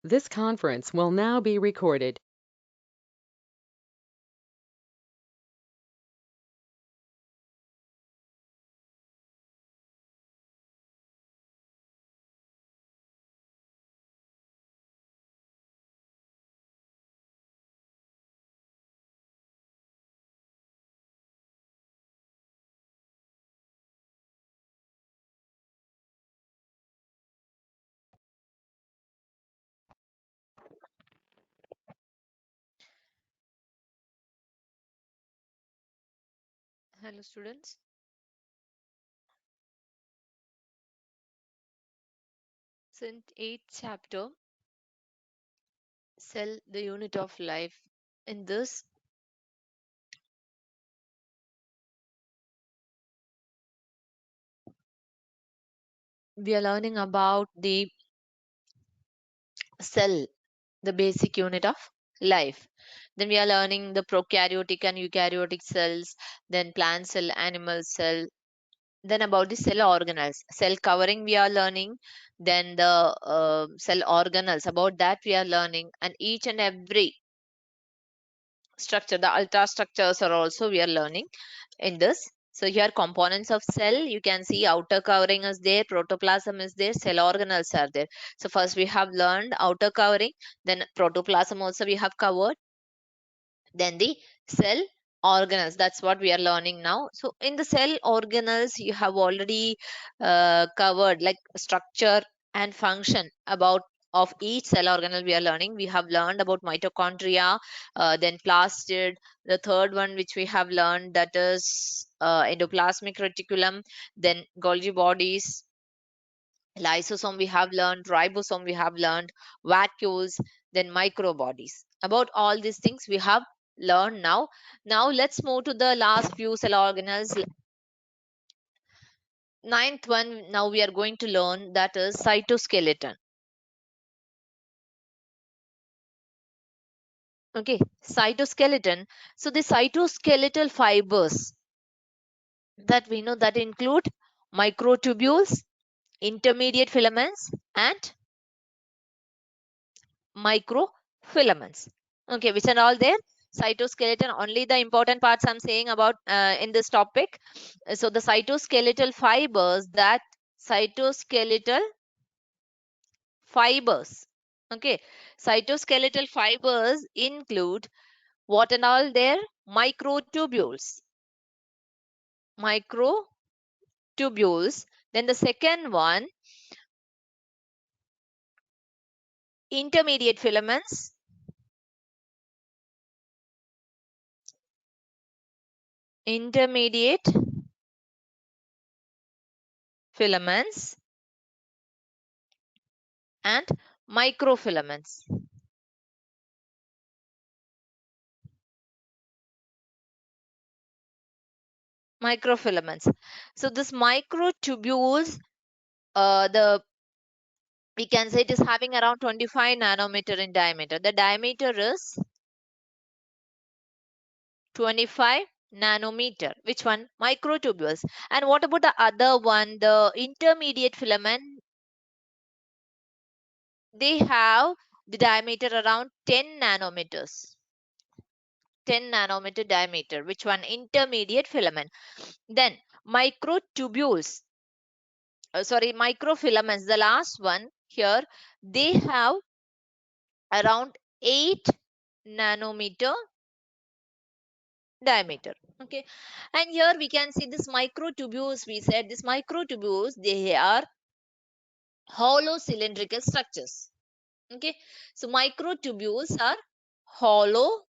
This conference will now be recorded. Hello students. So in 8th chapter, cell the unit of life. In this, we are learning about the cell, the basic unit of life. Then we are learning the prokaryotic and eukaryotic cells, then plant cell, animal cell, then about the cell organelles. Cell covering we are learning, then the cell organelles, about that we are learning, and each and every structure, the ultra structures are also we are learning in this. So here components of cell, you can see outer covering is there, protoplasm is there, cell organelles are there. So first we have learned outer covering, then protoplasm also we have covered, then the cell organelles, that's what we are learning now. So in the cell organelles you have already covered like structure and function about of each cell organelle we are learning. We have learned about mitochondria, then plastid. The third one which we have learned, that is endoplasmic reticulum, then Golgi bodies, lysosome we have learned, ribosome we have learned, vacuoles, then microbodies. About all these things we have learned now. Now let's move to the last few cell organelles. Ninth one now we are going to learn, that is cytoskeleton. Okay, cytoskeleton. So the cytoskeletal fibers that we know that include microtubules, intermediate filaments, and microfilaments. Okay, which are all there? Cytoskeleton, only the important parts I'm saying about in this topic. So the cytoskeletal fibers, that cytoskeletal fibers. Okay, cytoskeletal fibers include what and all there? Microtubules. Microtubules. Then the second one, intermediate filaments. Intermediate filaments and microfilaments. Microfilaments. So this microtubules, the we can say it is having around 25 nanometer in diameter. The diameter is 25 nanometer. Which one? Microtubules. And what about the other one, the intermediate filament? They have the diameter around 10 nanometers. 10 nanometer diameter. Which one? Intermediate filament. Then microtubules, sorry, microfilaments, the last one here, they have around 8 nanometer diameter. Okay, and here we can see this microtubules. We said this microtubules, they are hollow cylindrical structures. Okay, so microtubules are hollow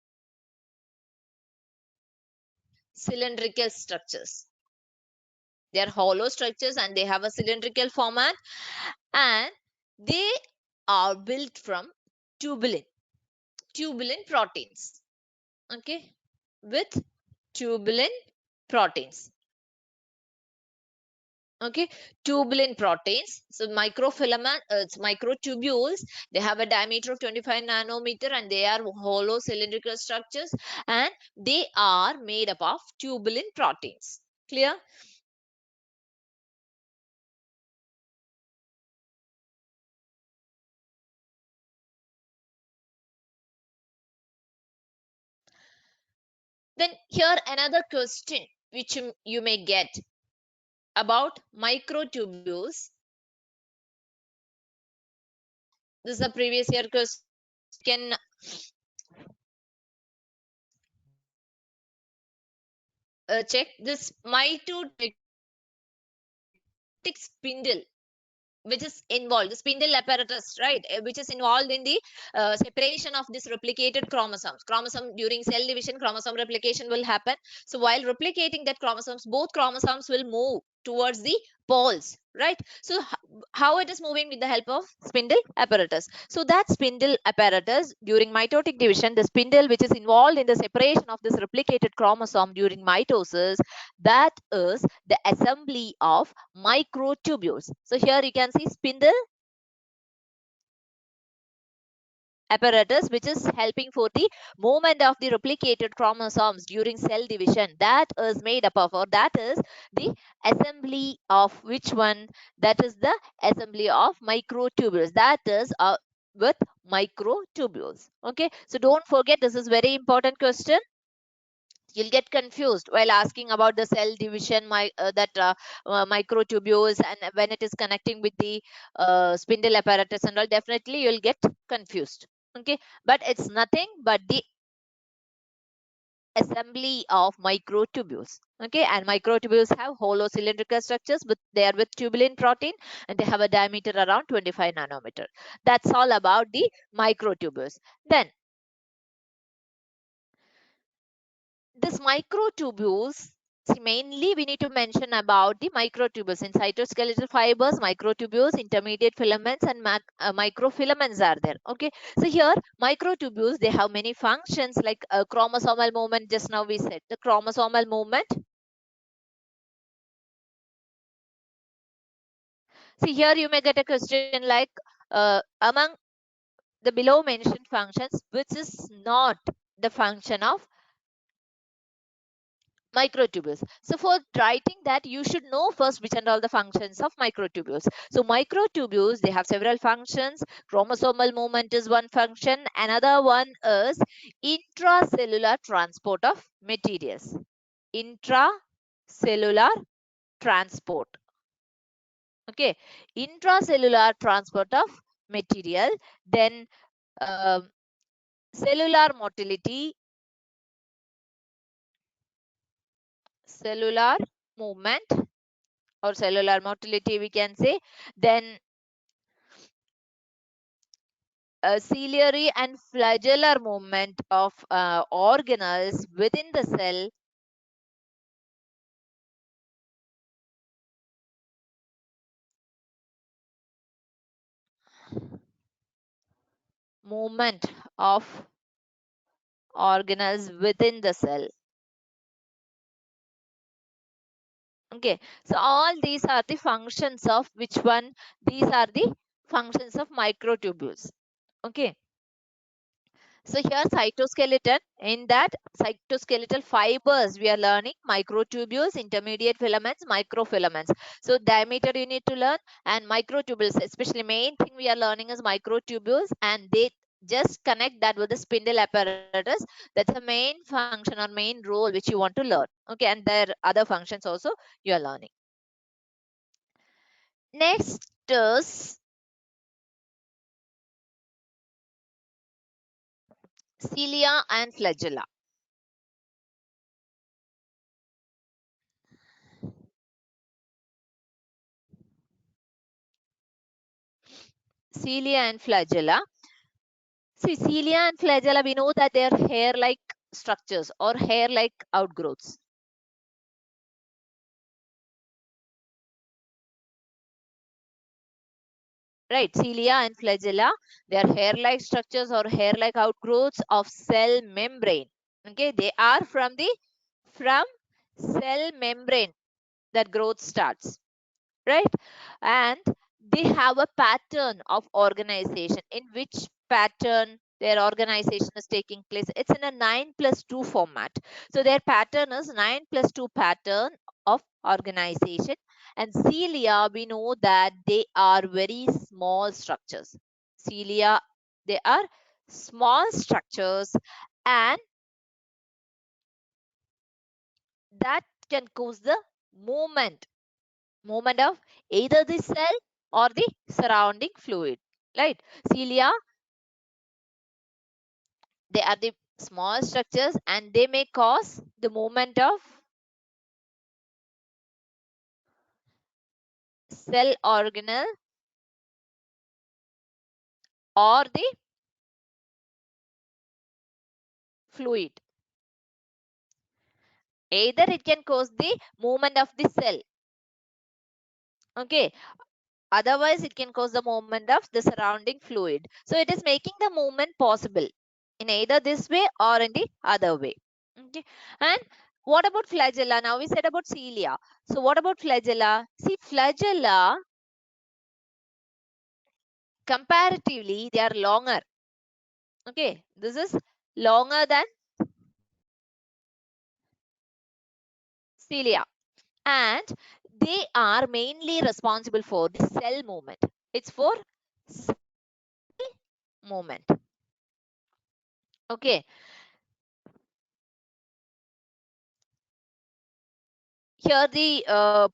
cylindrical structures. They are hollow structures and they have a cylindrical format, and they are built from tubulin proteins. Okay, with tubulin proteins. Okay, tubulin proteins. So microfilament, it's microtubules. They have a diameter of 25 nanometer and they are hollow cylindrical structures, and they are made up of tubulin proteins. Clear? Then here another question which you may get about microtubules. This is a previous year question. Can check this mitotic spindle which is involved, the spindle apparatus, right, which is involved in the separation of this replicated chromosomes. Chromosome during cell division, chromosome replication will happen. So while replicating that chromosomes, both chromosomes will move towards the poles, right? So how it is moving with the help of spindle apparatus. So that spindle apparatus during mitotic division, the spindle which is involved in the separation of this replicated chromosome during mitosis, that is the assembly of microtubules. So here you can see spindle apparatus which is helping for the movement of the replicated chromosomes during cell division, that is made up of, or that is the assembly of which one? That is the assembly of microtubules, that is with microtubules. Okay, so don't forget, this is very important question. You'll get confused while asking about the cell division, microtubules, and when it is connecting with the spindle apparatus and all, definitely you'll get confused. Okay, but it's nothing but the assembly of microtubules. Okay, and microtubules have hollow cylindrical structures, but they are with tubulin protein, and they have a diameter around 25 nanometer. That's all about the microtubules. Then this microtubules, see, mainly we need to mention about the microtubules. In cytoskeletal fibers, microtubules, intermediate filaments, and microfilaments are there. Okay, so here microtubules, they have many functions, like chromosomal movement. Just now we said the chromosomal movement. See, here you may get a question like, among the below mentioned functions, which is not the function of microtubules? So for writing that, you should know first which and all the functions of microtubules. So microtubules, they have several functions. Chromosomal movement is one function. Another one is intracellular transport of materials. Intracellular transport. Okay, intracellular transport of material. Then cellular motility, cellular movement, or cellular motility we can say. Then ciliary and flagellar movement of organelles within the cell. Movement of organelles within the cell. Okay, so all these are the functions of which one? These are the functions of microtubules. Okay, so here cytoskeleton, in that cytoskeletal fibers we are learning microtubules, intermediate filaments, microfilaments. So diameter you need to learn, and microtubules, especially main thing we are learning is microtubules, and they just connect that with the spindle apparatus. That's the main function or main role which you want to learn. Okay, and there are other functions also you are learning. Next is cilia and flagella. Cilia and flagella. See, cilia and flagella, we know that they are hair-like structures or hair-like outgrowths. Right, cilia and flagella, they are hair-like structures or hair-like outgrowths of cell membrane. Okay, they are from cell membrane that growth starts. Right, and they have a pattern of organization. In which pattern their organization is taking place? It's in a 9+2 format. So their pattern is 9+2 pattern of organization. And cilia, we know that they are very small structures. Cilia, they are small structures, and that can cause the movement of either the cell or the surrounding fluid, right? Cilia, they are the small structures and they may cause the movement of cell organelle or the fluid. Either it can cause the movement of the cell, okay, otherwise it can cause the movement of the surrounding fluid. So it is making the movement possible in either this way or in the other way, okay. And what about flagella? Now we said about cilia. So what about flagella? See, flagella comparatively they are longer, okay. This is longer than cilia, and they are mainly responsible for the cell movement. It's for cell movement, okay. Here the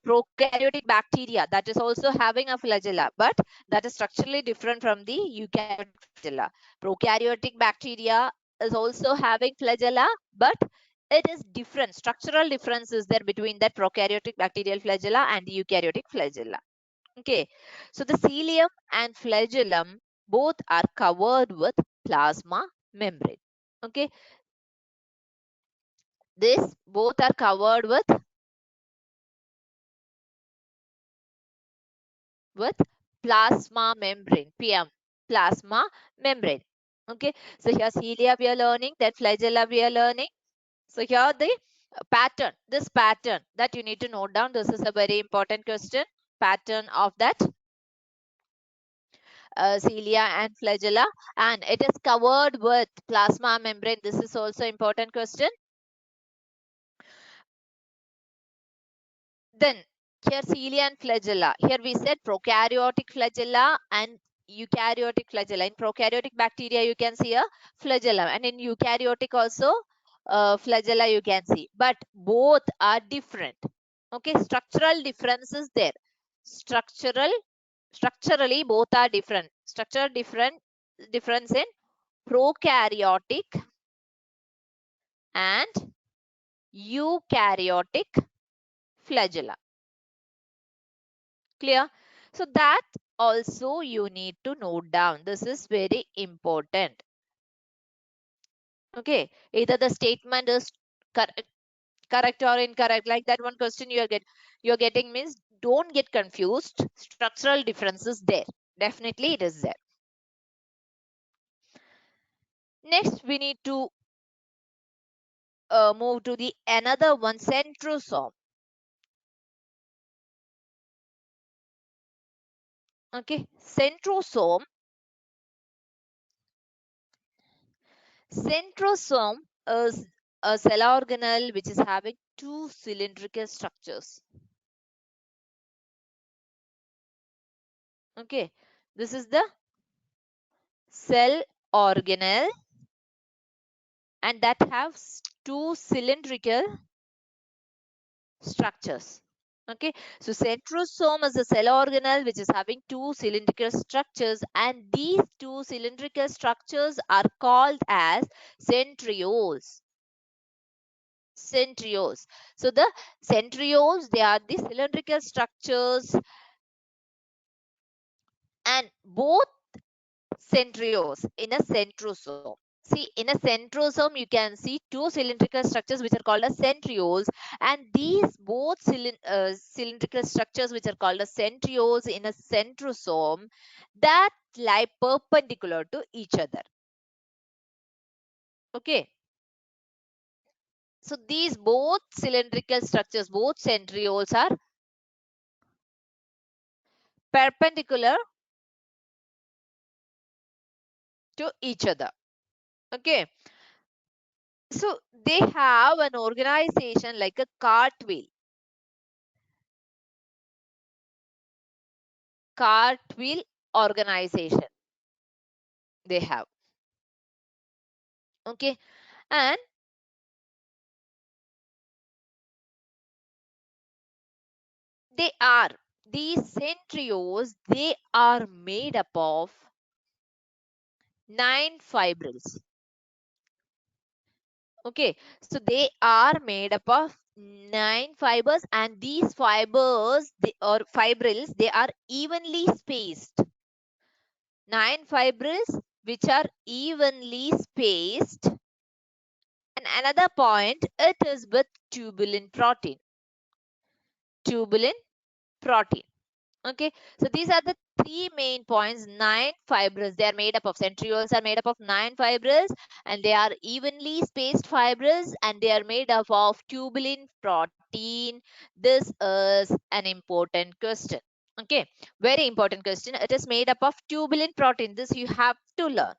prokaryotic bacteria that is also having a flagella, but that is structurally different from the eukaryotic flagella. Prokaryotic bacteria is also having flagella, but it is different. Structural difference is there between that prokaryotic bacterial flagella and the eukaryotic flagella. Okay, so the cilium and flagellum both are covered with plasma membrane. Okay, this both are covered with plasma membrane, PM, plasma membrane. Okay, so here cilia we are learning, that flagella we are learning. So here the pattern, this pattern that you need to note down. This is a very important question. Pattern of that cilia and flagella, and it is covered with plasma membrane. This is also important question. Then here cilia and flagella. Here we said prokaryotic flagella and eukaryotic flagella. In prokaryotic bacteria you can see a flagella, and in eukaryotic also flagella you can see. But both are different. Okay, structural differences there. Structurally both are different. Structural difference in prokaryotic and eukaryotic flagella. Clear? So that also you need to note down. This is very important. Okay. Either the statement is correct or incorrect. Like that one question you're getting means don't get confused. Structural differences there. Definitely it is there. Next we need to move to the another one, centrosome. Okay. Centrosome is a cell organelle which is having two cylindrical structures. Okay, this is the cell organelle and that has two cylindrical structures. Okay, so centrosome is a cell organelle which is having two cylindrical structures, and these two cylindrical structures are called as centrioles. Centrioles. So the centrioles, they are the cylindrical structures, and both centrioles in a centrosome. See, in a centrosome, you can see two cylindrical structures which are called as centrioles, and these both cylindrical structures which are called as centrioles in a centrosome that lie perpendicular to each other. Okay. So these both cylindrical structures, both centrioles are perpendicular to each other. Okay. So they have an organization like a cartwheel. Cartwheel organization they have. Okay, and these centrioles, they are made up of 9 fibrils. Okay, so they are made up of 9 fibers, and these fibers or fibrils, they are evenly spaced. 9 fibrils which are evenly spaced. And another point, it is with tubulin protein. Tubulin protein. Okay, so these are the three main points. 9 fibrils, they are made up of, centrioles are made up of 9 fibrils, and they are evenly spaced fibrils, and they are made up of tubulin protein. This is an important question. Okay, very important question. It is made up of tubulin protein. This you have to learn.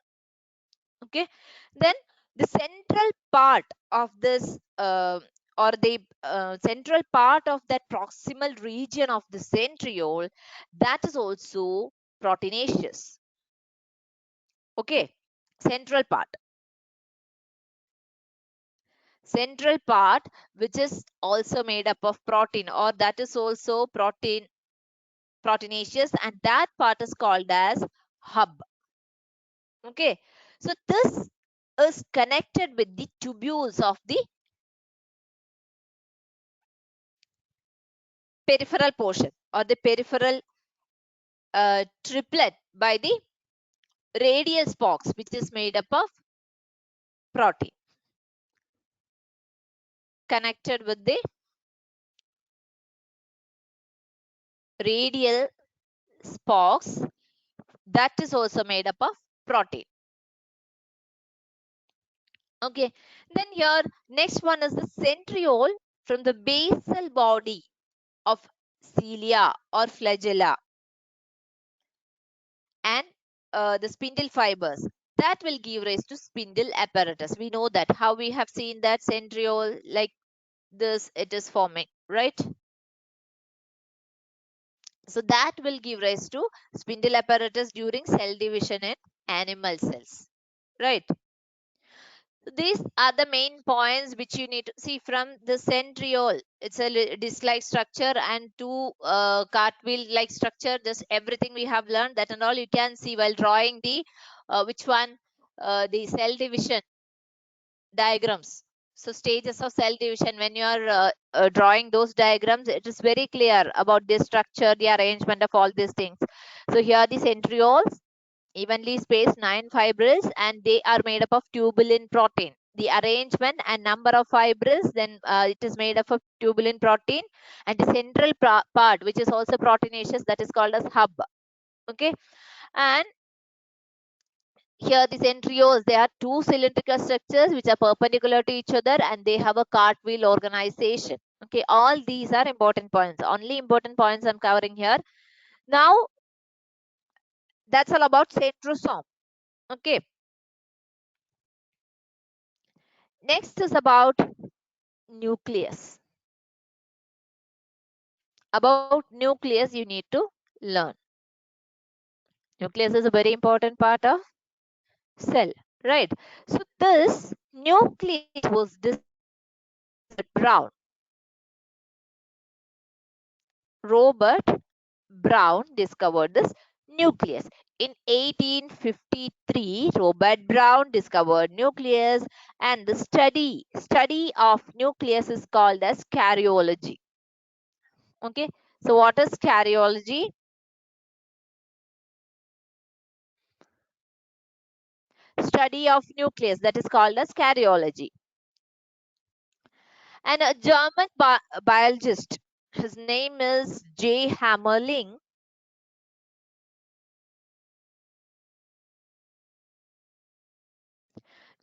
Okay, then the central part of this or the central part of that proximal region of the centriole, that is also proteinaceous. Okay, central part which is also made up of protein, or that is also proteinaceous, and that part is called as hub. Okay, so this is connected with the tubules of the peripheral portion, or the peripheral triplet by the radial spokes, which is made up of protein, connected with the radial spokes, that is also made up of protein. Okay, then here next one is the centriole from the basal body of cilia or flagella, and the spindle fibers that will give rise to spindle apparatus. We know that how we have seen that centriole like this, it is forming, right? So that will give rise to spindle apparatus during cell division in animal cells, right? So these are the main points which you need to see from the centriole. It's a disc-like structure and two cartwheel-like structure. Just everything we have learned, that and all you can see while drawing the which one the cell division diagrams. So stages of cell division, when you are drawing those diagrams, it is very clear about the structure, the arrangement of all these things. So here the centrioles, evenly spaced 9 fibrils, and they are made up of tubulin protein. The arrangement and number of fibrils, then it is made up of tubulin protein, and the central part, which is also proteinaceous, that is called as hub. Okay, and here the centrioles, they are two cylindrical structures which are perpendicular to each other, and they have a cartwheel organization. Okay, all these are important points. Only important points I'm covering here. Now, that's all about centrosome. Okay, next is about nucleus. About nucleus, you need to learn. Nucleus is a very important part of cell, right? So this nucleus was Brown. Robert Brown discovered this nucleus. In 1853, Robert Brown discovered nucleus, and the study of nucleus is called as karyology. Okay, so what is karyology? Study of nucleus, that is called as karyology. And a German biologist, his name is J. Hammerling.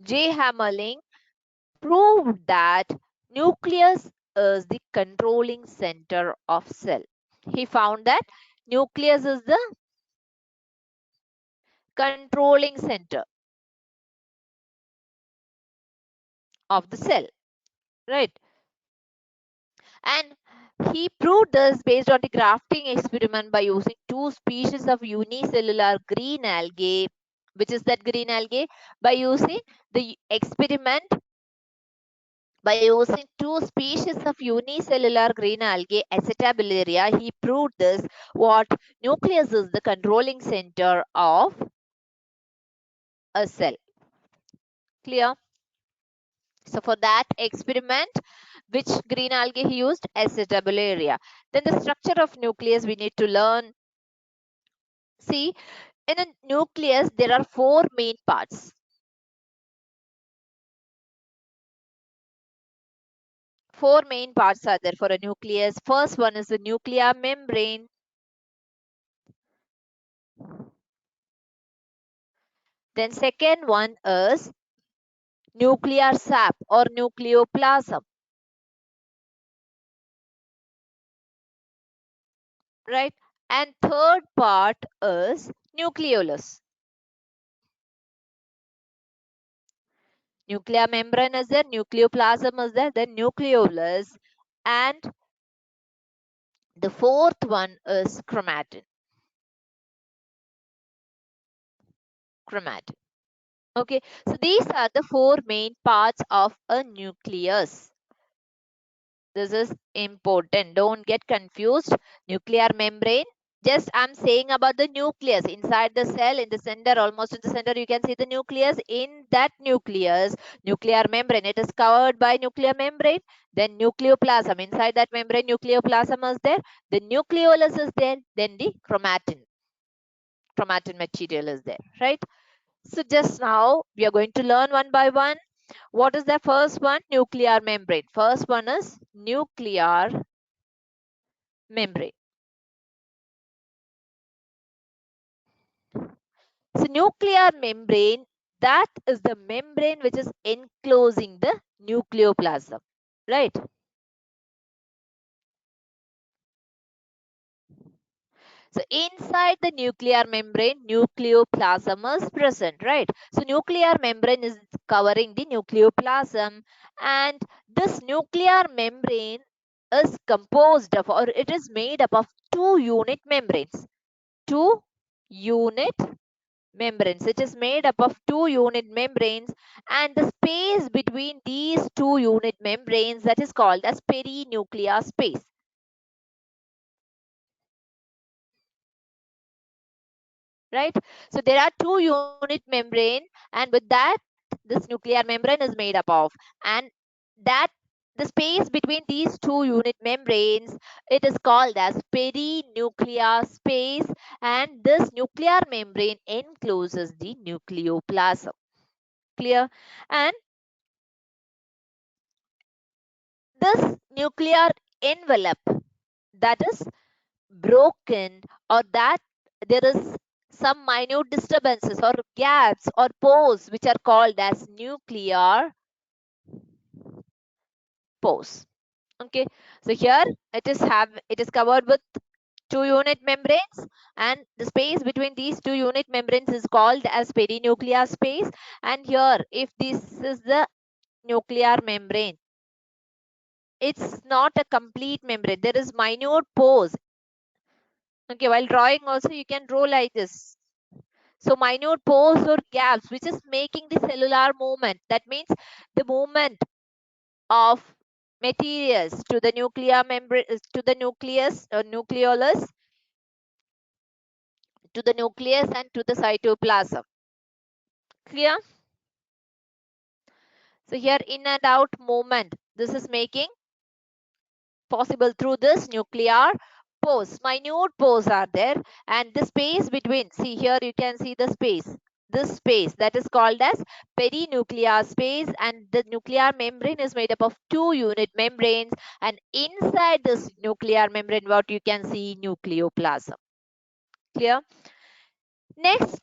J. Hammerling proved that nucleus is the controlling center of cell. He found that nucleus is the controlling center of the cell, right? And he proved this based on the grafting experiment by using two species of unicellular green algae. Which is that green algae? By using the experiment By using two species of unicellular green algae, Acetabullaria, he proved this what nucleus is the controlling center of a cell. Clear? So for that experiment, which green algae he used? Acetabullaria. Then the structure of nucleus we need to learn. See, in a nucleus there are four main parts. Four main parts are there for a nucleus. First one is the nuclear membrane. Then second one is nuclear sap or nucleoplasm. Right? And third part is nucleolus. Nuclear membrane is there, nucleoplasm is there, then nucleolus, and the fourth one is chromatin. Chromatin. Okay, so these are the four main parts of a nucleus. This is important. Don't get confused. Nuclear membrane. Just I'm saying about the nucleus inside the cell in the center, almost in the center, you can see the nucleus. In that nucleus, nuclear membrane, it is covered by nuclear membrane. Then nucleoplasm. Inside that membrane, nucleoplasm is there. The nucleolus is there. Then the chromatin. Chromatin material is there, right? So just now we are going to learn one by one. What is the first one? Nuclear membrane. First one is nuclear membrane. So nuclear membrane, that is the membrane which is enclosing the nucleoplasm, right? So inside the nuclear membrane, nucleoplasm is present, right? So nuclear membrane is covering the nucleoplasm, and this nuclear membrane is composed of, or it is made up of two unit membranes. Two unit membranes. It is made up of two unit membranes, and the space between these two unit membranes, that is called as perinuclear space. Right? So there are two unit membrane, and with that this nuclear membrane is made up of, and that the space between these two unit membranes, it is called as perinuclear space, and this nuclear membrane encloses the nucleoplasm. Clear? And this nuclear envelope that is broken, or that there is some minute disturbances or gaps or pores which are called as nuclear pores. Okay, so here it is covered with two unit membranes, and the space between these two unit membranes is called as perinuclear space. And here, if this is the nuclear membrane, it's not a complete membrane, there is minute pores. Okay, while drawing also you can draw like this. So minute pores or gaps which is making the cellular movement. That means the movement of materials to the nuclear membrane, to the nucleus, nucleolus, to the nucleus, and to the cytoplasm. Clear? So here in and out movement, this is making possible through this nuclear pores. Minute pores are there, and the space between, see here you can see the space, this space that is called as perinuclear space, and the nuclear membrane is made up of two unit membranes, and inside this nuclear membrane what you can see, nucleoplasm. Clear? Next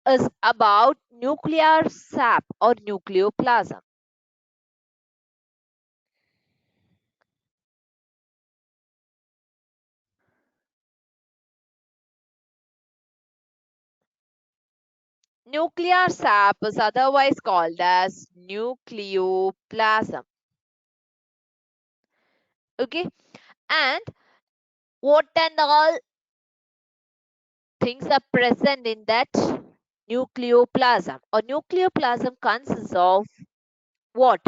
is about nuclear sap or nucleoplasm. Nuclear sap is otherwise called as nucleoplasm. Okay, and what and all things are present in that nucleoplasm? Or nucleoplasm consists of what?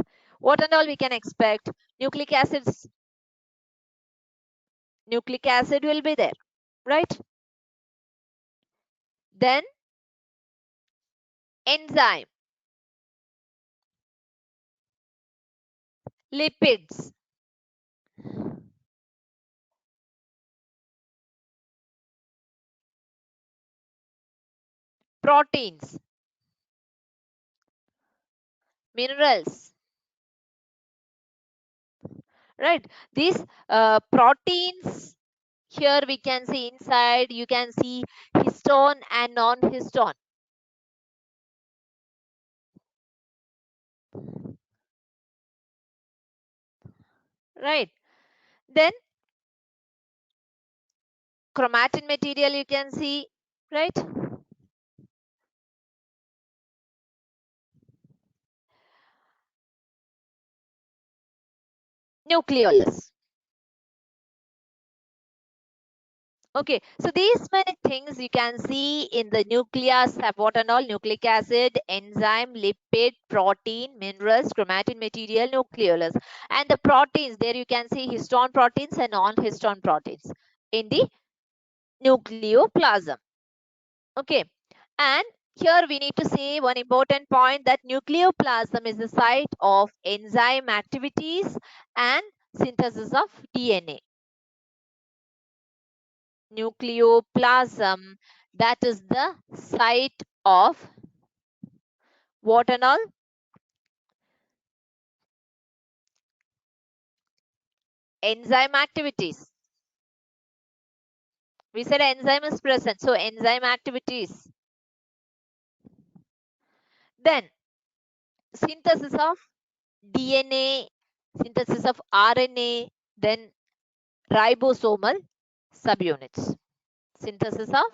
What and all we can expect? Nucleic acids, nucleic acid will be there, right? Then enzyme, lipids, proteins, minerals, right? These proteins, here we can see inside, you can see histone and non-histone, right? Then chromatin material you can see, right? Nucleolus. Okay, so these many things you can see in the nucleus have what and all? Nucleic acid, enzyme, lipid, protein, minerals, chromatin material, nucleolus. And the proteins, there you can see histone proteins and non-histone proteins in the nucleoplasm. Okay, and here we need to say one important point, that nucleoplasm is the site of enzyme activities and synthesis of DNA. Nucleoplasm, that is the site of what and all? Enzyme activities. We said enzyme is present, so enzyme activities. Then synthesis of DNA, synthesis of RNA, then ribosomal subunits. Synthesis of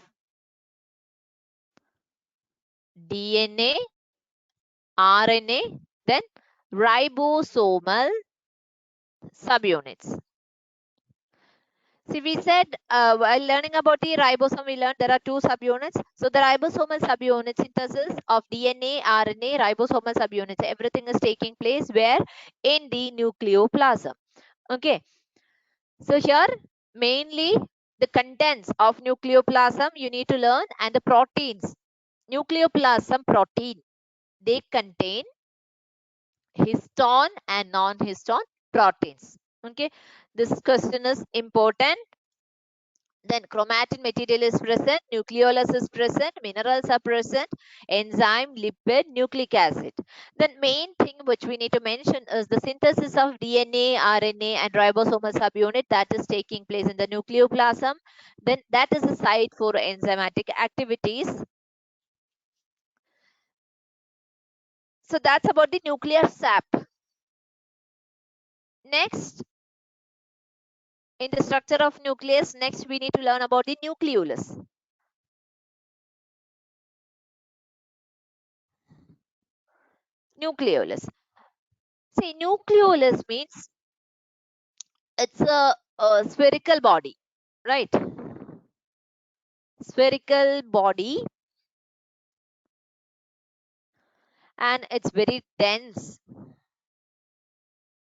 DNA, RNA, then ribosomal subunits. See, we said while learning about the ribosome, we learned there are two subunits. So the ribosomal subunit, synthesis of DNA, RNA, ribosomal subunits, everything is taking place where? In the nucleoplasm. Okay. So here mainly the contents of nucleoplasm you need to learn, and the proteins. Nucleoplasm protein, they contain histone and non-histone proteins. Okay. This question is important. Then chromatin material is present, nucleolus is present, minerals are present, enzyme, lipid, nucleic acid. Then main thing which we need to mention is the synthesis of DNA, RNA and ribosomal subunit that is taking place in the nucleoplasm. Then that is the site for enzymatic activities. So that's about the nuclear sap. Next, in the structure of nucleus, next we need to learn about the nucleolus. Nucleolus. See, nucleolus means it's a spherical body, right? Spherical body, and it's very dense,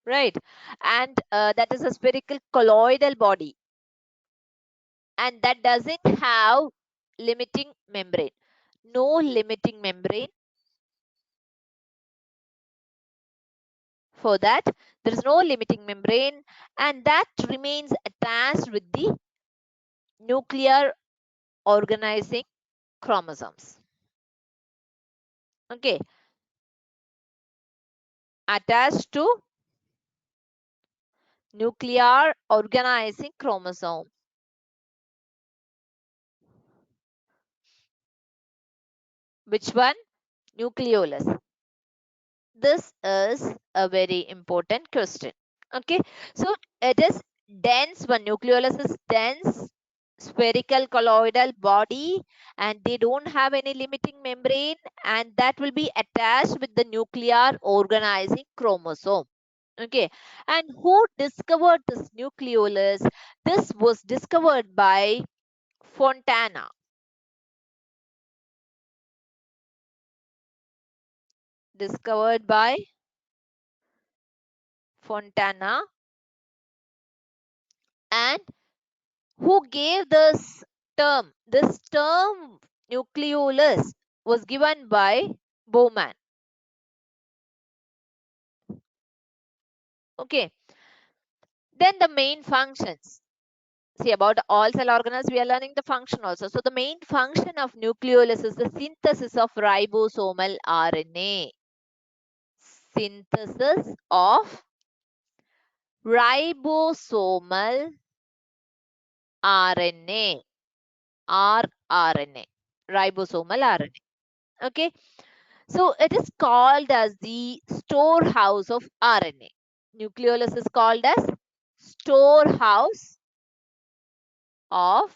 right? And that is a spherical colloidal body, and that doesn't have limiting membrane. No limiting membrane. For that, there is no limiting membrane, and that remains attached with the nuclear organizing chromosomes. Okay, attached to nuclear organizing chromosome. Which one? Nucleolus. This is a very important question. Okay, so it is dense one. Nucleolus is dense, spherical colloidal body, and they don't have any limiting membrane, and that will be attached with the nuclear organizing chromosome. Okay, and who discovered this nucleolus? This was discovered by Fontana. Discovered by Fontana, and who gave this term? This term nucleolus was given by Bowman. Okay. Then the main functions. See, about all cell organelles, we are learning the function also. So the main function of nucleolus is the synthesis of ribosomal RNA. Synthesis of ribosomal RNA. rRNA. Ribosomal RNA. Okay. So it is called as the storehouse of RNA. Nucleolus is called as storehouse of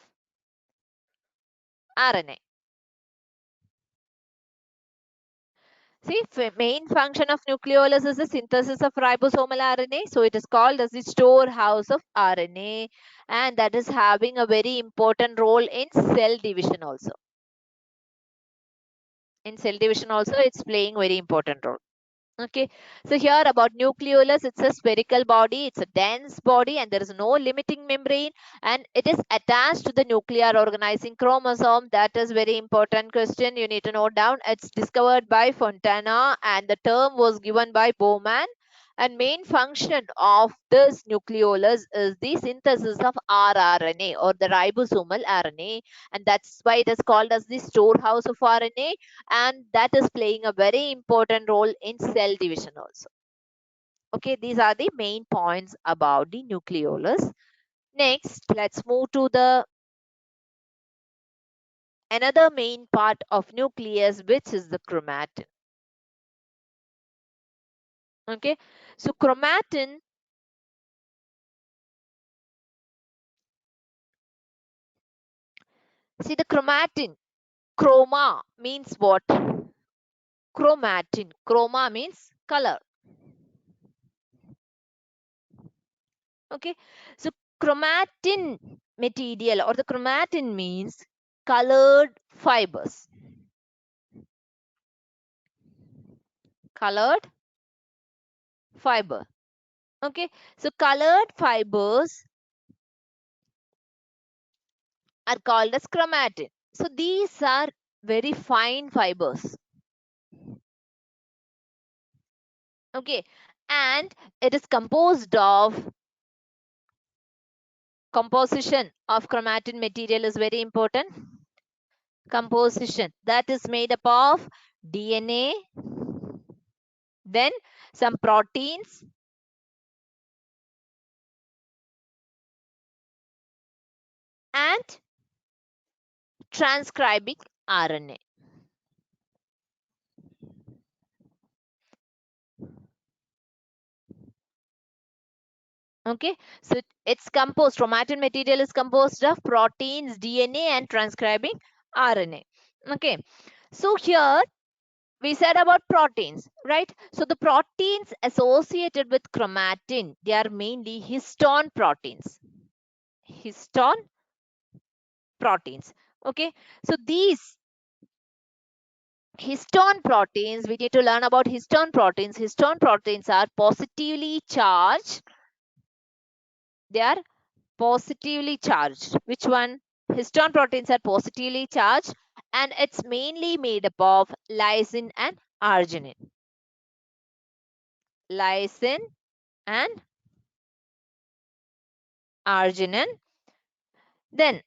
RNA. See, main function of nucleolus is the synthesis of ribosomal RNA. So it is called as the storehouse of RNA, and that is having a very important role in cell division also. In cell division also, it's playing very important role. Okay, so here about nucleolus, it's a spherical body, it's a dense body, and there is no limiting membrane, and it is attached to the nuclear organizing chromosome. That is very important question. You need to note down. It's discovered by Fontana, and the term was given by Bowman. And main function of this nucleolus is the synthesis of rRNA or the ribosomal RNA, and that's why it is called as the storehouse of RNA, and that is playing a very important role in cell division also. Okay, these are the main points about the nucleolus. Next, let's move to the another main part of nucleus, which is the chromatin. Okay, so chromatin, see the chromatin, chroma means what? Chromatin, chroma means color. Okay, so chromatin material or the chromatin means colored fibers. Colored fiber. Okay, so colored fibers are called as chromatin. So these are very fine fibers. Okay, and it is composed of composition of chromatin material is very important. Composition that is made up of DNA, then some proteins, and transcribing RNA. Okay, so it's composed, chromatin material is composed of proteins, DNA, and transcribing RNA. Okay, so here we said about proteins, right? So the proteins associated with chromatin, they are mainly histone proteins. Histone proteins. Okay, so these histone proteins, we need to learn about histone proteins. Histone proteins are positively charged. They are positively charged. Which one? Histone proteins are positively charged, and it's mainly made up of lysine and arginine. Lysine and arginine. Then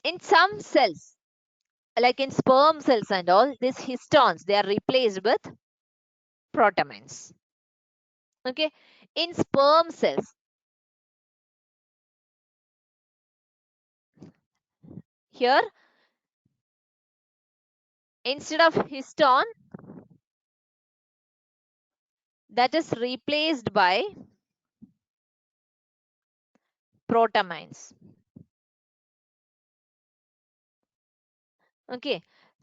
in some cells, like in sperm cells and all, these histones, they are replaced with protamines. Okay, in sperm cells, here instead of histone, that is replaced by protamines. Okay,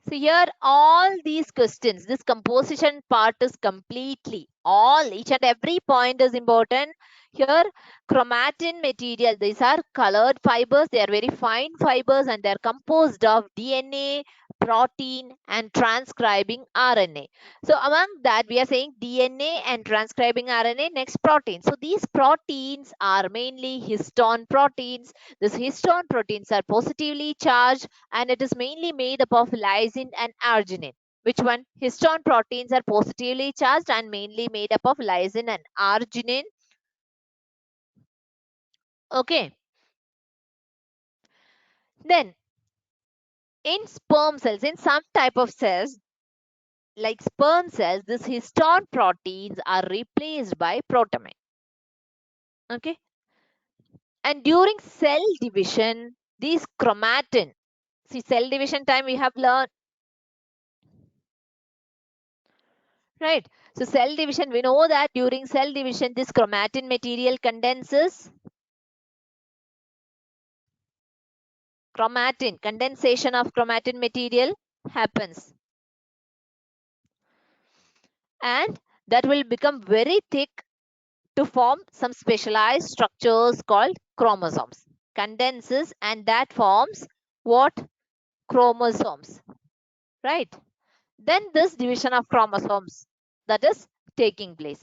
so here all these questions, this composition part is completely, each and every point is important. Here chromatin material, these are colored fibers, they are very fine fibers, and they are composed of DNA, protein, and transcribing RNA. So among that, we are saying DNA and transcribing RNA, next protein. So these proteins are mainly histone proteins. These histone proteins are positively charged, and it is mainly made up of lysine and arginine. Which one? Histone proteins are positively charged and mainly made up of lysine and arginine. Okay. Then in sperm cells, in some type of cells, like sperm cells, these histone proteins are replaced by protamine. Okay. And during cell division, these chromatin, see cell division time we have learned, right? So cell division, we know that during cell division, this chromatin material condenses. Chromatin, condensation of chromatin material happens. And that will become very thick to form some specialized structures called chromosomes. Condenses and that forms what? Chromosomes, right? Then this division of chromosomes that is taking place,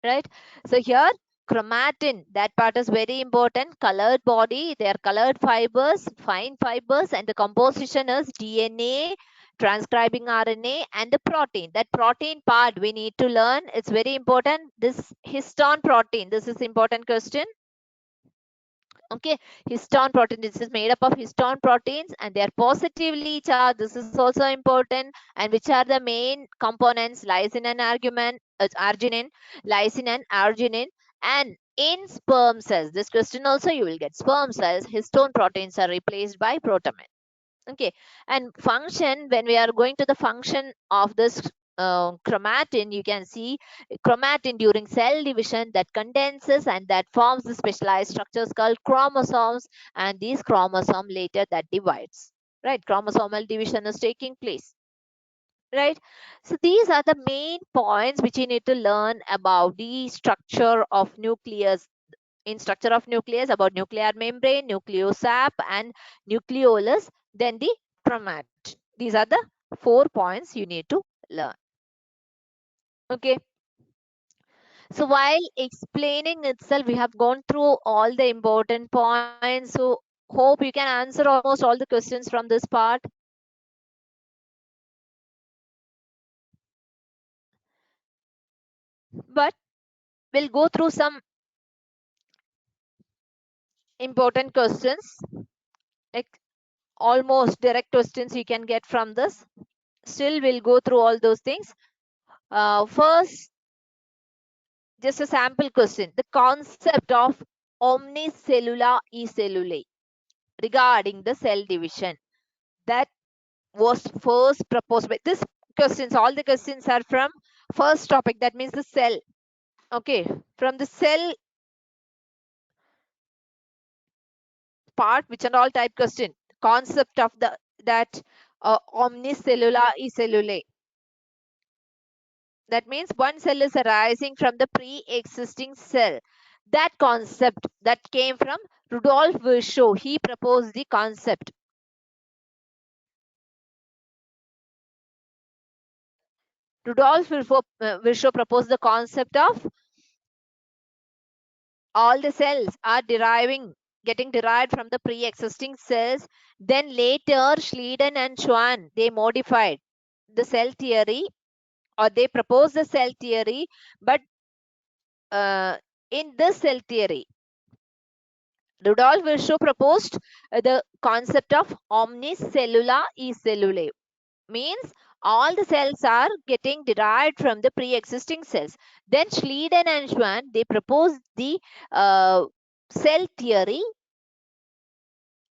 right? So here chromatin, that part is very important. Colored body, they are colored fibers, fine fibers, and the composition is DNA, transcribing RNA, and the protein. That protein part we need to learn. It's very important. This histone protein, this is important question. Okay, histone protein, this is made up of histone proteins and they are positively charged. This is also important. And which are the main components? Lysine and arginine, lysine and arginine. And in sperm cells, this question also you will get. Sperm cells, histone proteins are replaced by protamine. Okay, and function, when we are going to the function of this chromatin, you can see chromatin during cell division that condenses and that forms the specialized structures called chromosomes, and these chromosome later that divides, right? Chromosomal division is taking place, right? So these are the main points which you need to learn about the structure of nucleus. In structure of nucleus, about nuclear membrane, nucleosap, and nucleolus, then the chromatin. These are the 4 points you need to learn. Okay. So while explaining itself, we have gone through all the important points. So hope you can answer almost all the questions from this part. But we'll go through some important questions, like almost direct questions you can get from this. Still, we'll go through all those things. First, just a sample question. The concept of omnicellular e-cellulae regarding the cell division, that was first proposed by this questions. All the questions are from first topic. That means the cell. Okay, from the cell part, which and all type question. Concept of the that omnicellular e-cellulae. That means one cell is arising from the pre-existing cell. That concept that came from Rudolf Virchow. He proposed the concept. Rudolf Virchow proposed the concept of all the cells are getting derived from the pre-existing cells. Then later, Schleiden and Schwann, they modified the cell theory, or they proposed the cell theory, but in this cell theory, Rudolf Virchow proposed the concept of omnicellular e-cellulae. Means all the cells are getting derived from the pre-existing cells. Then Schleiden and Schwann, they proposed the cell theory.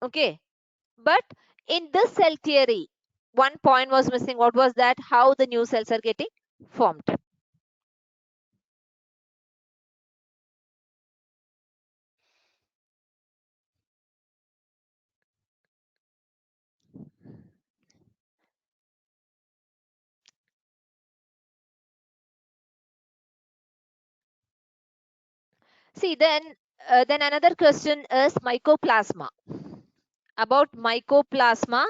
Okay, but in this cell theory, one point was missing. What was that? How the new cells are getting formed. See, then another question is mycoplasma. About mycoplasma,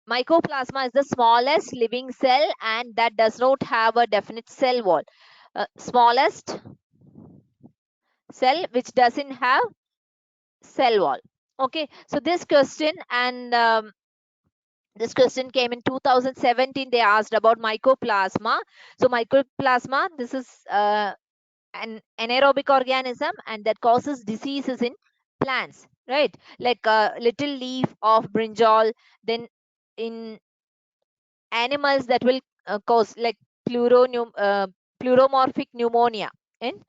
Mycoplasma is the smallest living cell and that does not have a definite cell wall. Smallest cell which doesn't have cell wall. Okay, so this question this question came in 2017. They asked about mycoplasma. So mycoplasma, this is an anaerobic organism and that causes diseases in plants, right? Like a little leaf of brinjal. Then in animals that will cause like pleuromorphic pneumonia. In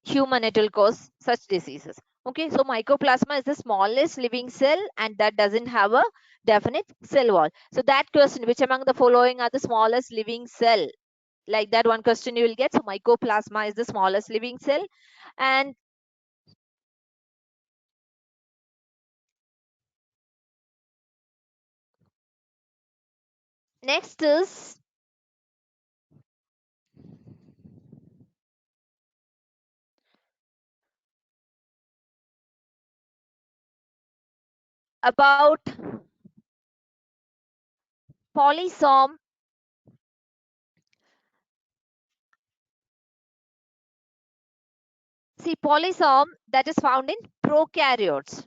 human, it will cause such diseases. Okay, so mycoplasma is the smallest living cell and that doesn't have a definite cell wall. So that question, which among the following are the smallest living cell? Like that one question you will get. So mycoplasma is the smallest living cell. And next is about polysome. See, polysome that is found in prokaryotes.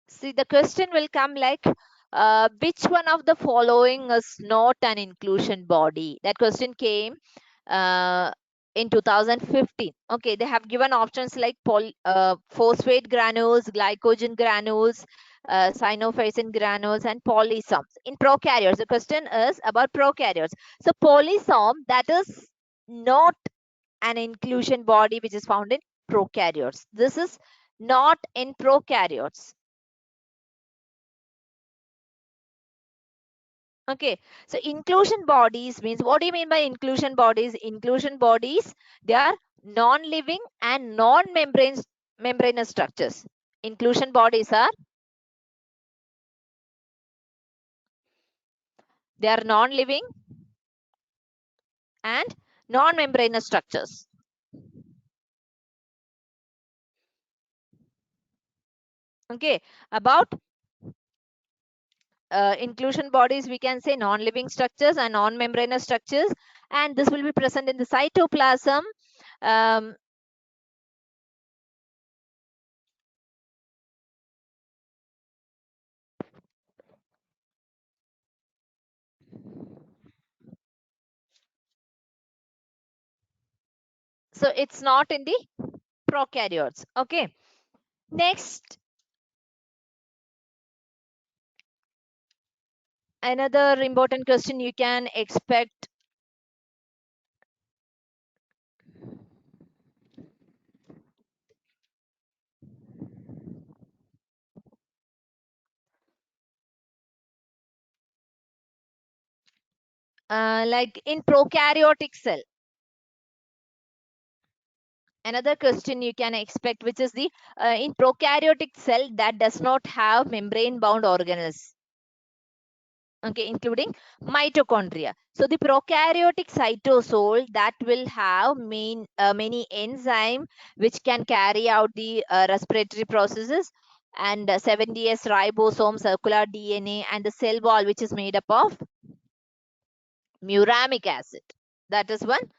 See, the question will come like, which one of the following is not an inclusion body? That question came uh, in 2015. Okay, they have given options like phosphate granules, glycogen granules, cyanophysin granules, and polysomes. In prokaryotes, the question is about prokaryotes. So polysome, that is not an inclusion body which is found in prokaryotes. This is not in prokaryotes. Okay, so inclusion bodies means, what do you mean by inclusion bodies? Inclusion bodies, they are non-living and membranous structures. Inclusion bodies are, they are non-living and non-membranous structures. Okay, about inclusion bodies, we can say non-living structures and non-membranous structures, and this will be present in the cytoplasm. Um, so it's not in the prokaryotes. Okay, next, another important question you can expect, like in prokaryotic cell. Another question you can expect, which is the in prokaryotic cell that does not have membrane bound organelles. Okay, including mitochondria. So the prokaryotic cytosol that will have many enzyme which can carry out the respiratory processes, and 70s ribosome, circular DNA, and the cell wall which is made up of muramic acid. That is one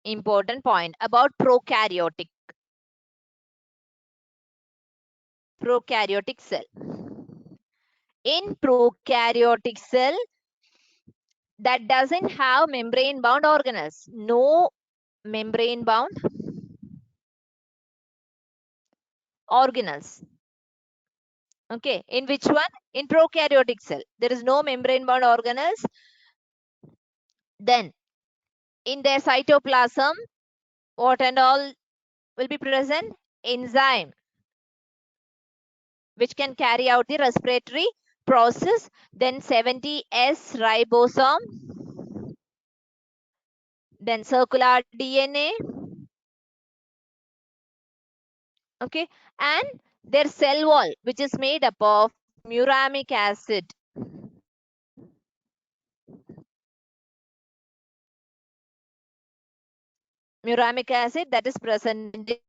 important point about prokaryotic cell. In prokaryotic cell that doesn't have membrane bound organelles, no membrane bound organelles. Okay, in which one? In prokaryotic cell there is no membrane bound organelles. Then in their cytoplasm, what and all will be present? Enzyme which can carry out the respiratory process. Then 70s ribosome, then circular DNA. Okay, and their cell wall which is made up of muramic acid. Muramic acid that is present in the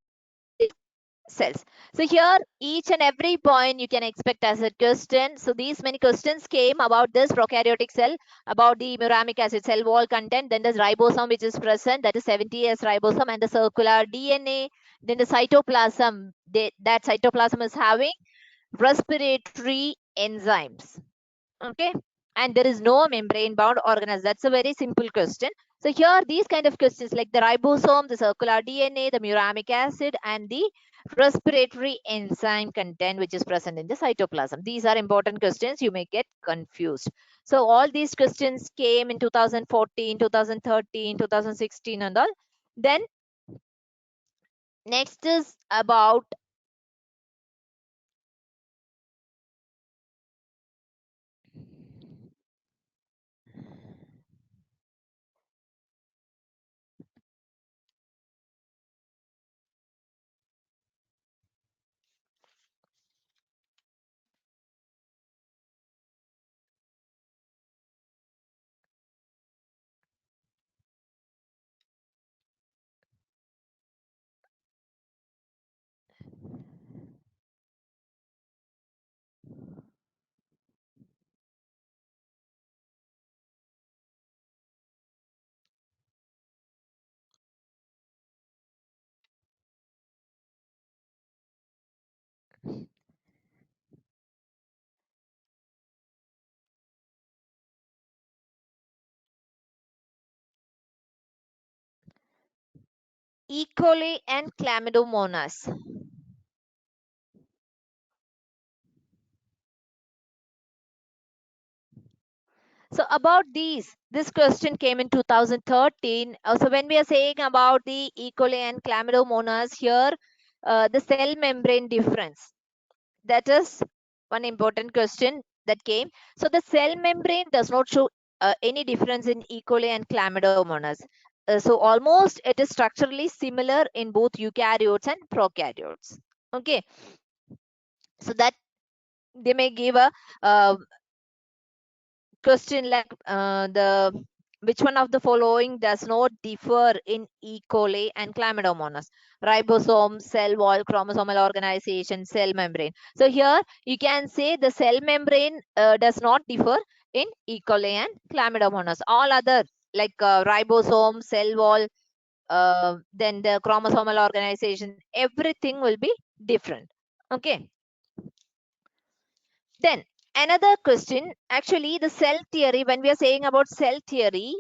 cells. So here each and every point you can expect as a question. So these many questions came about this prokaryotic cell, about the muramic acid cell wall content, then the ribosome which is present, that is 70S ribosome, and the circular DNA, then the cytoplasm, that cytoplasm is having respiratory enzymes. Okay, and there is no membrane bound organism. That's a very simple question. So here these kind of questions like the ribosome, the circular DNA, the muramic acid, and the respiratory enzyme content which is present in the cytoplasm, these are important questions. You may get confused. So all these questions came in 2014, 2013, 2016 and all. Then next is about E. coli and chlamydomonas. So about this question came in 2013. So when we are saying about the E. coli and chlamydomonas here, the cell membrane difference, that is one important question that came. So the cell membrane does not show any difference in E. coli and chlamydomonas. So almost it is structurally similar in both eukaryotes and prokaryotes. Okay, so that they may give a question like the which one of the following does not differ in E. coli and chlamydomonas? Ribosome, cell wall, chromosomal organization, cell membrane. So here you can say the cell membrane does not differ in E. coli and chlamydomonas. All other like ribosome, cell wall, then the chromosomal organization, everything will be different. Okay. Then another question, actually the cell theory, when we are saying about cell theory,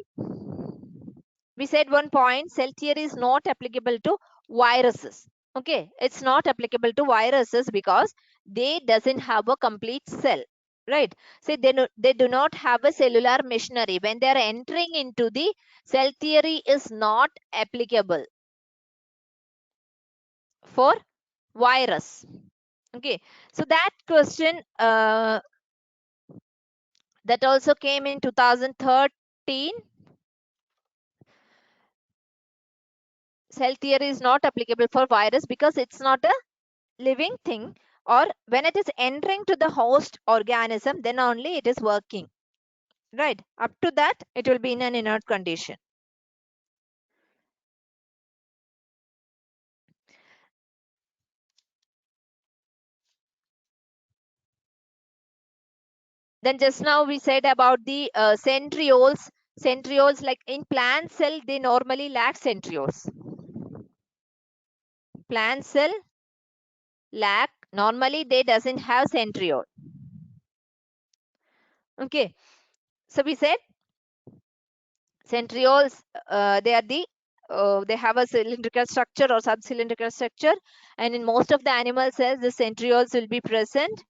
we said one point, cell theory is not applicable to viruses. Okay, it's not applicable to viruses because they doesn't have a complete cell, right? So they do not have a cellular machinery. When they are entering into the cell theory is not applicable for virus. Okay, so that question that also came in 2013. Cell theory is not applicable for virus because it's not a living thing, or when it is entering to the host organism, then only it is working, right? Up to that it will be in an inert condition. Then just now we said about the centrioles, like in plant cell they normally lack centrioles. Plant cell lack, normally they doesn't have centriole. Okay, so we said centrioles, they are the they have a cylindrical structure or subcylindrical structure, and in most of the animal cells the centrioles will be present.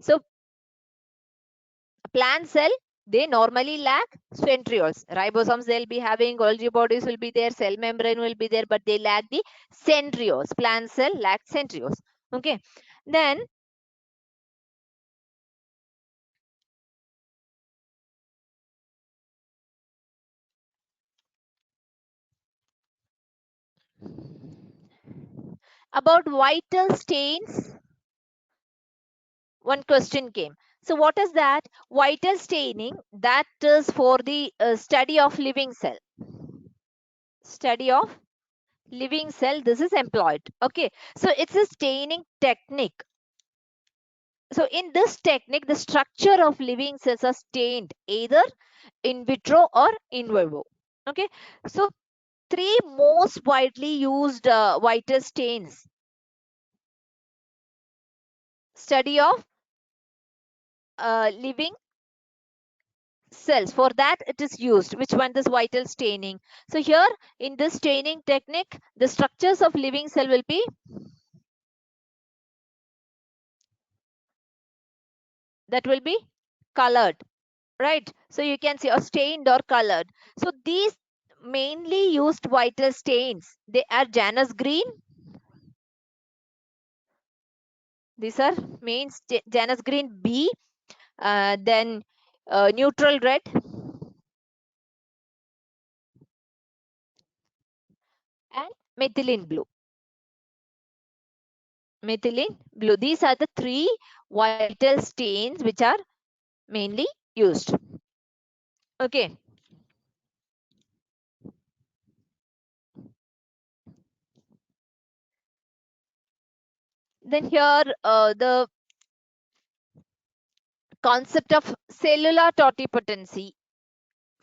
So plant cell, they normally lack centrioles. Ribosomes they'll be having, Golgi bodies will be there, cell membrane will be there, but they lack the centrioles. Plant cell lack centrioles. Okay, then about vital stains. one question came. So what is that? Vital staining, that is for the study of living cell. Study of living cell, this is employed. Okay, so it's a staining technique. So in this technique, the structure of living cells are stained either in vitro or in vivo. Okay, so three most widely used vital stains: study of living cells, for that it is used. Which one? This vital staining. So here in this staining technique, the structures of living cell will be, that will be colored, right? So you can see, or stained or colored. So these mainly used vital stains, they are Janus green. These are main Janus green B, then neutral red and methylene blue. Methylene blue. These are the three vital stains which are mainly used. Okay. Then here the concept of cellular totipotency.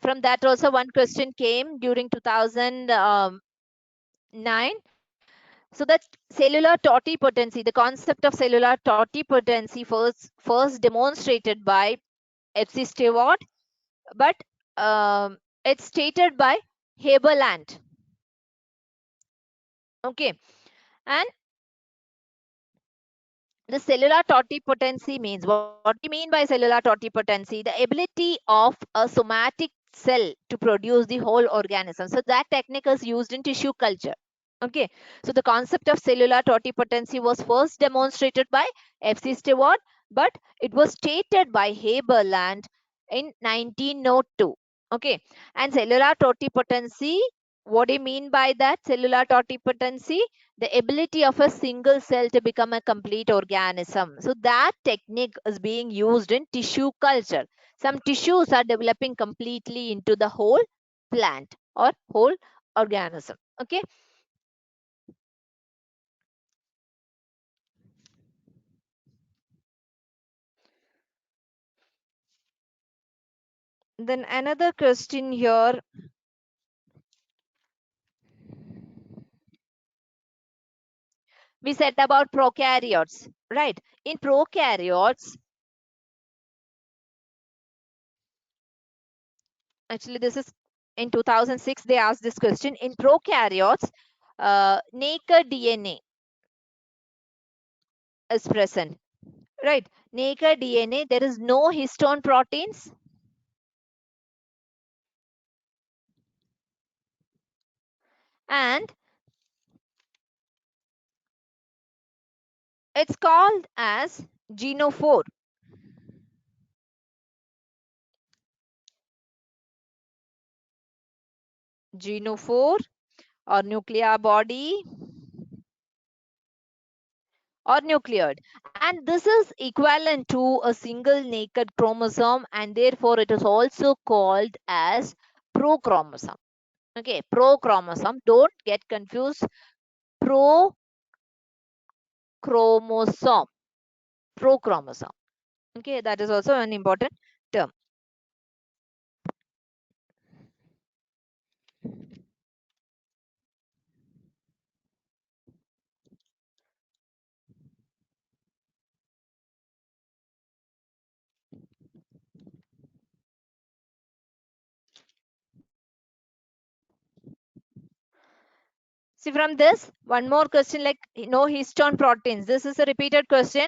From that also one question came during 2009. So that cellular totipotency, the concept of cellular totipotency first demonstrated by F.C. Stewart, but it's stated by Haberland. Okay, and the cellular totipotency means, what do you mean by cellular totipotency? The ability of a somatic cell to produce the whole organism. So that technique is used in tissue culture. Okay, so the concept of cellular totipotency was first demonstrated by F.C. Stewart, but it was stated by Haberland in 1902. Okay, and cellular totipotency, what do you mean by that? Cellular totipotency, the ability of a single cell to become a complete organism. So that technique is being used in tissue culture. Some tissues are developing completely into the whole plant or whole organism. Okay. Then another question here. We said about prokaryotes, right? In prokaryotes, actually this is in 2006 they asked this question. In prokaryotes, naked DNA is present, right? Naked DNA, there is no histone proteins, and it's called as genophore. Genophore or nuclear body or nucleated, and this is equivalent to a single naked chromosome, and therefore it is also called as prochromosome. Okay, prochromosome, don't get confused. Prochromosome, prochromosome. Okay, that is also an important term. See, from this, one more question, like no histone proteins. This is a repeated question.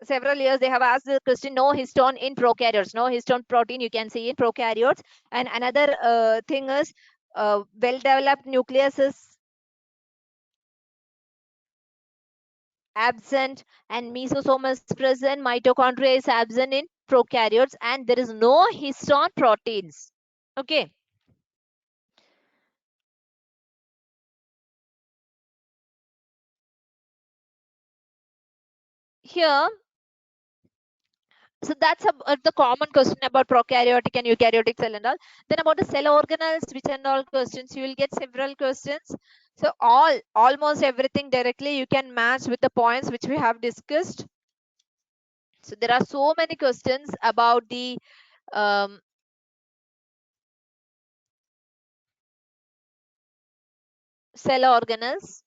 Several years they have asked the question, no histone in prokaryotes. No histone protein you can see in prokaryotes. And another thing is, well-developed nucleus is absent and mesosome is present. Mitochondria is absent in prokaryotes, and there is no histone proteins. Okay. Here So that's the common question about prokaryotic and eukaryotic cell and all. Then about the cell organelles, which and all questions, you will get several questions. So almost everything directly you can match with the points which we have discussed. So there are so many questions about the cell organelles.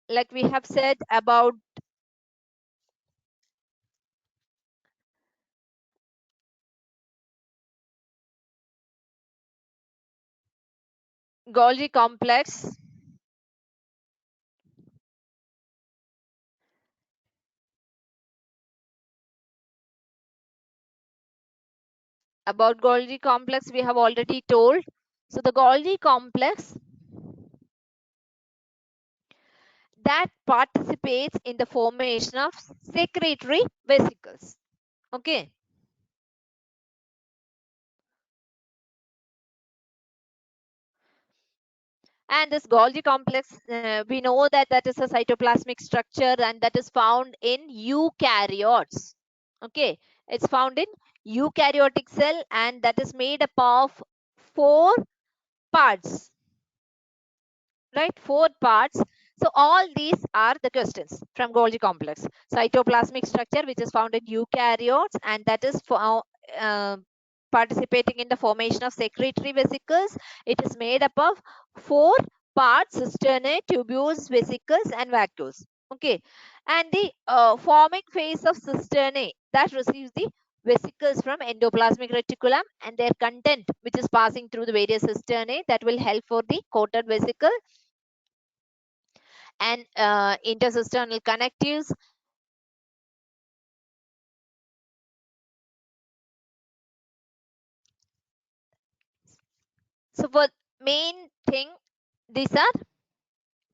Like we have said about Golgi complex, about Golgi complex we have already told. So the Golgi complex that participates in the formation of secretory vesicles. Okay. And this Golgi complex, we know that that is a cytoplasmic structure and that is found in eukaryotes. Okay, it's found in eukaryotic cell and that is made up of 4 parts. Right, 4 parts. So all these are the questions from Golgi complex. Cytoplasmic structure which is found in eukaryotes and that is for, participating in the formation of secretory vesicles. It is made up of 4 parts: cisternae, tubules, vesicles and vacuoles. Okay, and the forming phase of cisternae that receives the vesicles from endoplasmic reticulum and their content which is passing through the various cisternae that will help for the coated vesicle and intercisternal connectives. So for main thing, these are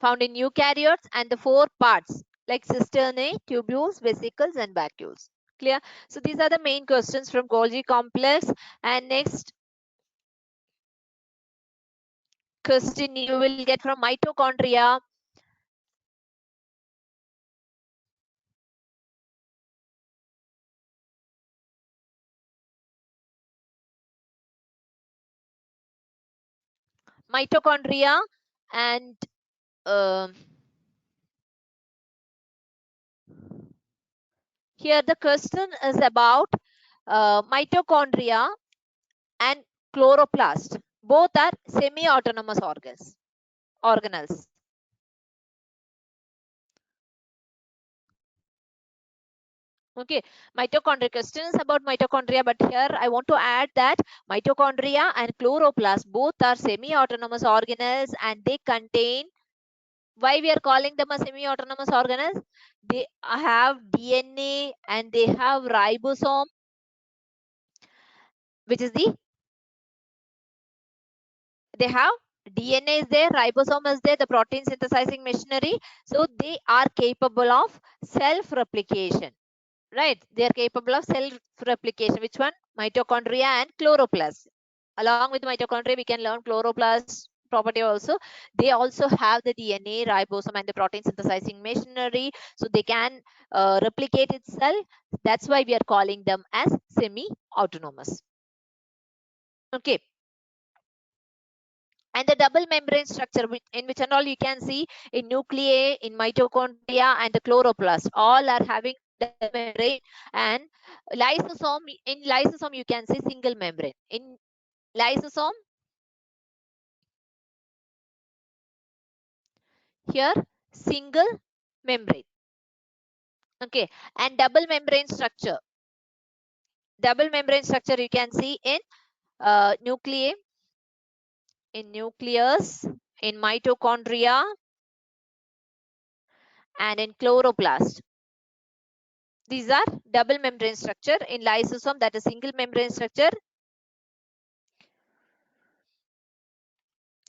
found in eukaryotes and the 4 parts like cisternae, tubules, vesicles and vacuoles. Clear? So these are the main questions from Golgi complex. And next question you will get from mitochondria. Mitochondria and here the question is about mitochondria and chloroplast. Both are semi-autonomous organelles. Okay, mitochondria, questions about mitochondria, but here I want to add that mitochondria and chloroplast both are semi-autonomous organelles and they contain, why we are calling them a semi-autonomous organelles? They have DNA and they have ribosome, which is they have DNA is there, ribosome is there, the protein synthesizing machinery. So they are capable of self-replication. Right, they are capable of self-replication. Which one? Mitochondria and chloroplast. Along with mitochondria, we can learn chloroplast property also. They also have the DNA, ribosome, and the protein synthesizing machinery, so they can replicate itself. That's why we are calling them as semi-autonomous. Okay. And the double membrane structure in which and all you can see in nuclei, in mitochondria and the chloroplast, all are having double membrane. And lysosome, in lysosome you can see single membrane. In lysosome, here single membrane. Okay, and double membrane structure you can see in nuclei, in nucleus, in mitochondria and in chloroplast. These are double membrane structure. In lysosome, that is single membrane structure.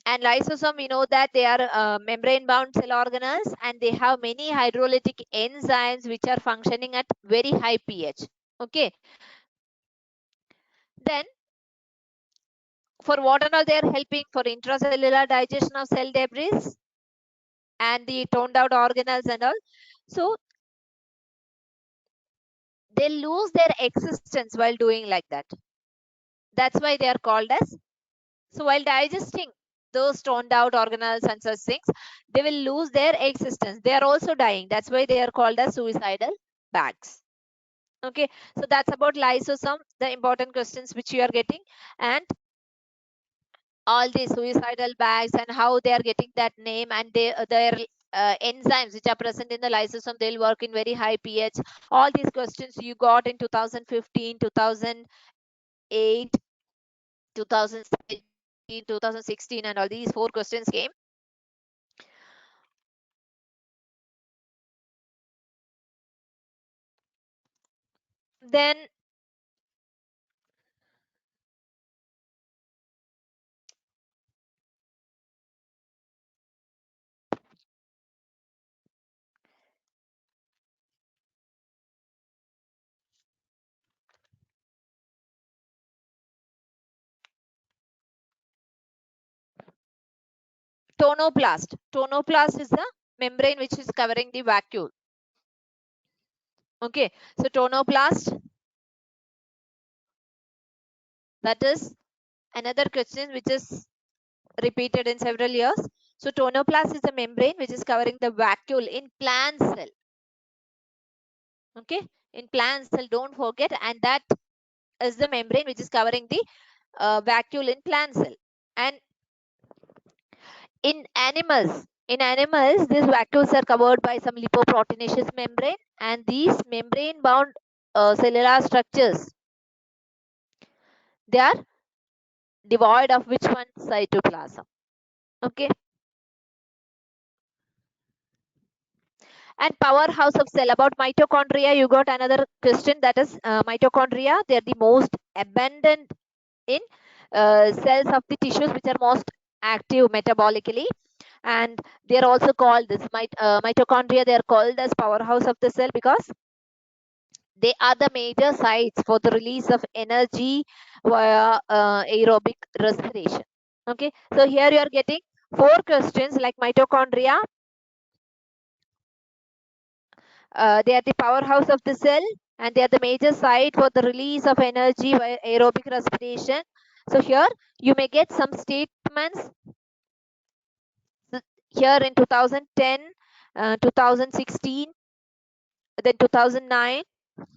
And lysosome, we know that they are membrane bound cell organelles and they have many hydrolytic enzymes which are functioning at very high pH. Okay. Then For what and all they are helping? For intracellular digestion of cell debris and the toned out organelles and all. So they lose their existence while doing like that. That's why they are called as. So while digesting those toned out organelles and such things, they will lose their existence. They are also dying. That's why they are called as suicidal bags. Okay, so that's about lysosome, the important questions which you are getting, and all these suicidal bags and how they are getting that name, and their enzymes which are present in the lysosome, they'll work in very high pH. All these questions you got in 2015, 2008, 2017, 2016, and all these 4 questions came. Then tonoplast. Tonoplast is the membrane which is covering the vacuole. Okay, so tonoplast, that is another question which is repeated in several years. So tonoplast is the membrane which is covering the vacuole in plant cell. Okay, in plant cell, don't forget, and that is the membrane which is covering the vacuole in plant cell. And in animals, these vacuoles are covered by some lipoproteinaceous membrane, and these membrane bound cellular structures, they are devoid of which one? Cytoplasm. Okay, and powerhouse of cell. About mitochondria, you got another question, that is mitochondria. They are the most abundant in cells of the tissues which are most active metabolically, and they are also called this mitochondria. They are called as powerhouse of the cell because they are the major sites for the release of energy via aerobic respiration. Okay, so here you are getting 4 questions like mitochondria. They are the powerhouse of the cell, and they are the major site for the release of energy via aerobic respiration. So here you may get some statements here in 2010, 2016, then 2009,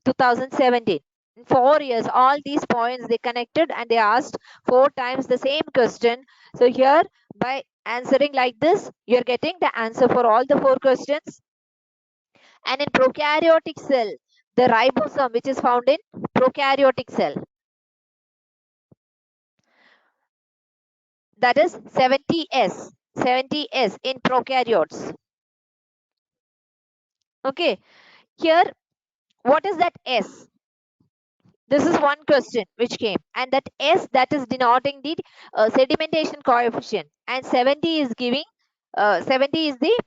2017. In 4 years, all these points they connected and they asked 4 times the same question. So here, by answering like this, you are getting the answer for all the 4 questions. And in prokaryotic cell, the ribosome which is found in prokaryotic cell, that is 70S, 70S in prokaryotes. Okay, here what is that S? This is one question which came, and that S, that is denoting the sedimentation coefficient, and 70 is giving 70 is the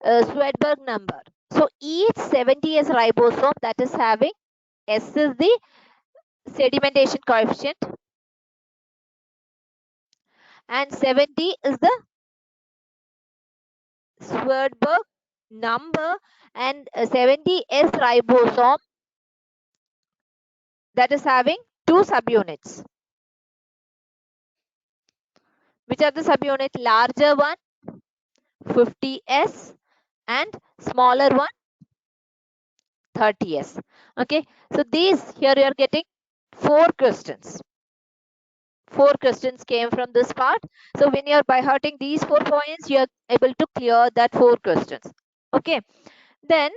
Swedberg number. So each 70S ribosome that is having S is the sedimentation coefficient, and 70 is the Swedberg number, and 70S ribosome that is having 2 subunits. Which are the subunit? Larger one 50S and smaller one 30S. Okay, so these here you are getting 4 questions. 4 questions came from this part. So when you are by hearting these 4 points, you are able to clear that 4 questions. Okay, then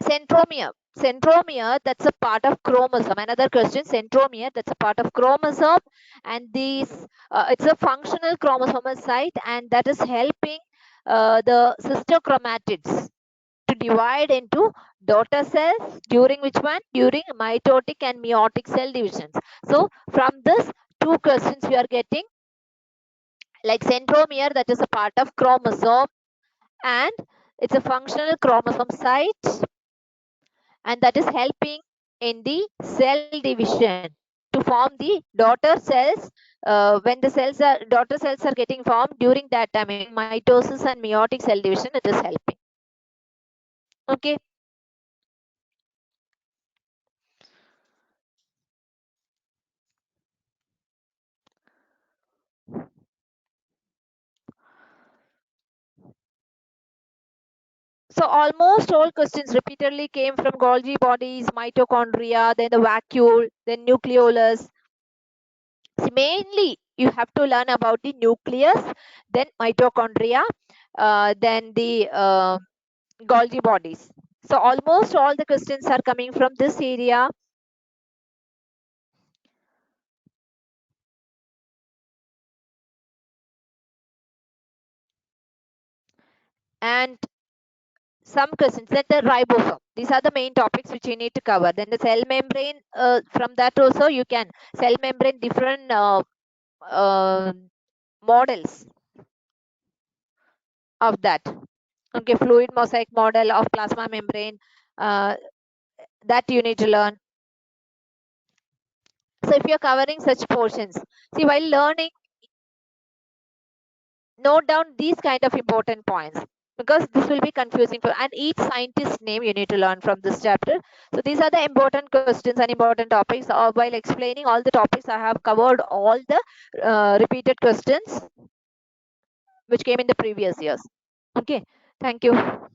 centromere. Centromere, that's a part of chromosome. Another question, centromere, that's a part of chromosome, and these it's a functional chromosomal site, and that is helping the sister chromatids to divide into daughter cells during which one? During mitotic and meiotic cell divisions. So from this 2 questions we are getting, like centromere, that is a part of chromosome, and it's a functional chromosome site, and that is helping in the cell division. to form the daughter cells. When the daughter cells are getting formed during that time in mitosis and meiotic cell division, it is helping. Okay. So almost all questions repeatedly came from Golgi bodies, mitochondria, then the vacuole, then nucleolus. So mainly you have to learn about the nucleus, then mitochondria, then the Golgi bodies. So almost all the questions are coming from this area. And some questions, then the ribosome. These are the main topics which you need to cover. Then the cell membrane, from that also you can, cell membrane, different uh, models of that. Okay, fluid mosaic model of plasma membrane, uh, that you need to learn. So if you're covering such portions, see, while learning, note down these kind of important points, because this will be confusing for, and each scientist name you need to learn from this chapter. So these are the important questions and important topics. While explaining all the topics, I have covered all the repeated questions which came in the previous years. Okay, thank you.